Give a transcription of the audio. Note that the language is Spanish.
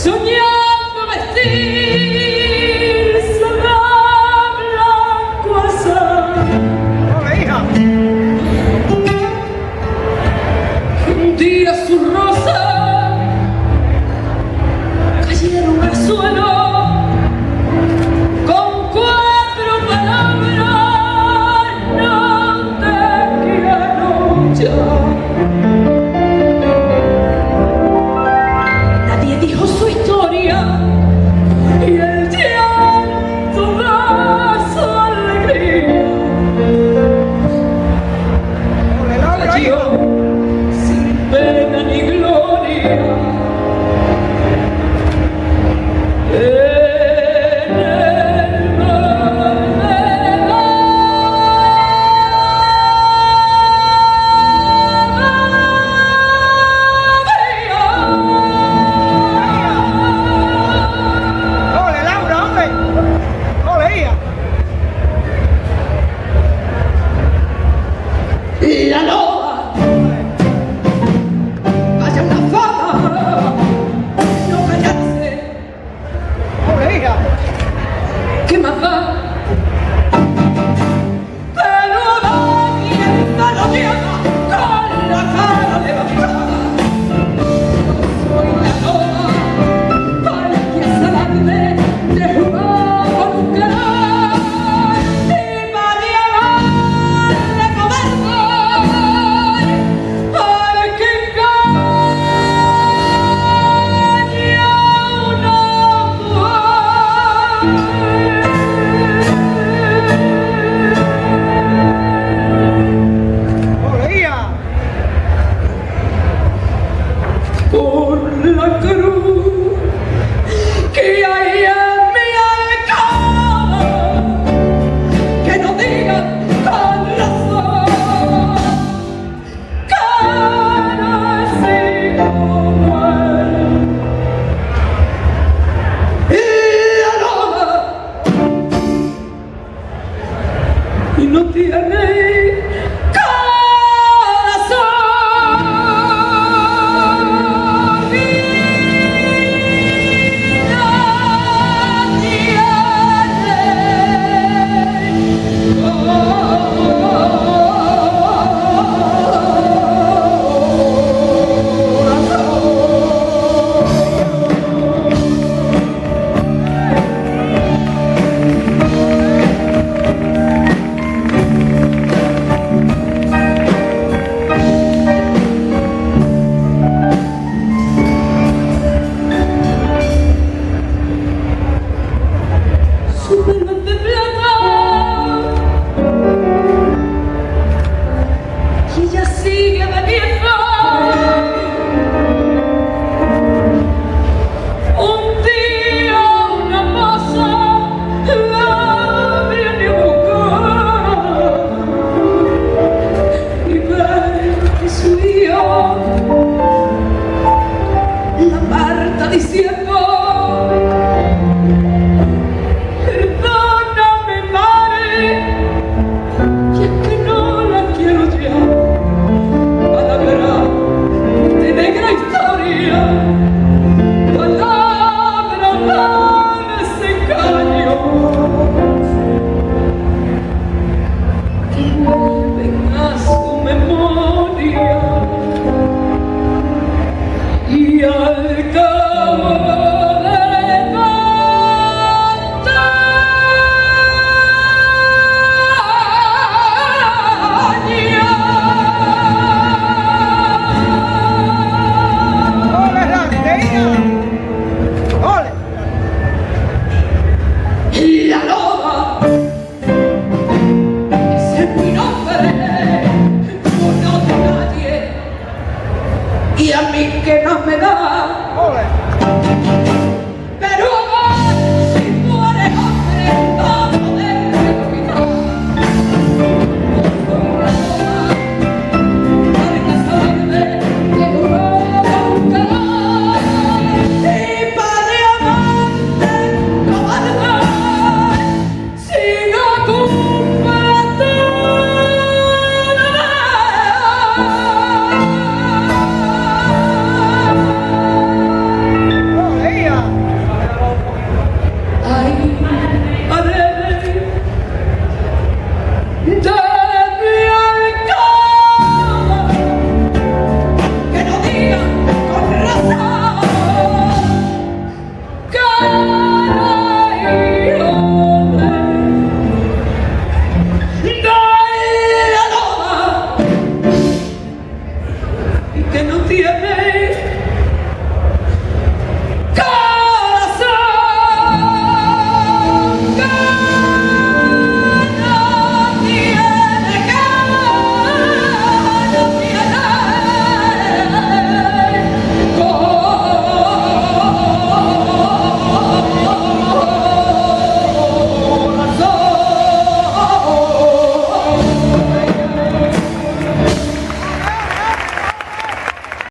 soñando vestirse de blanco azar. ¡Hola, hija! Un día sus rosas cayeron al suelo con 4 palabras: no te quiero ya. Nadie dijo su historia y el llanto da su alegría. ¡Hola, Laura, Cayó hija! sin pena ni gloria en el mar de la ¡Hola, Laura, hombre! ¡Hola, hija! La loba, vaya una fama, no callarse, ¡Hola, hija! ¿qué más da? Pero va quien la tierra con la cara levantada. Soy la loba, para que salarme de jugar con un canal y para llamarle cobarde al que engaña a una mujer. ¡Hola, hija! Por la cruz que hay en mi alcaba, que no digan con razón que nací como él. Y la loba y no tiene su pelo de plata y ella sigue bebiendo. Un día una moza la viene a buscar y ve que su hijo la aparta diciendo: perdóname, madre, y es que no la quiero ya. Palabra de negra historia, palabra de desengaño, que vuelven a su memoria y al cabo del tiene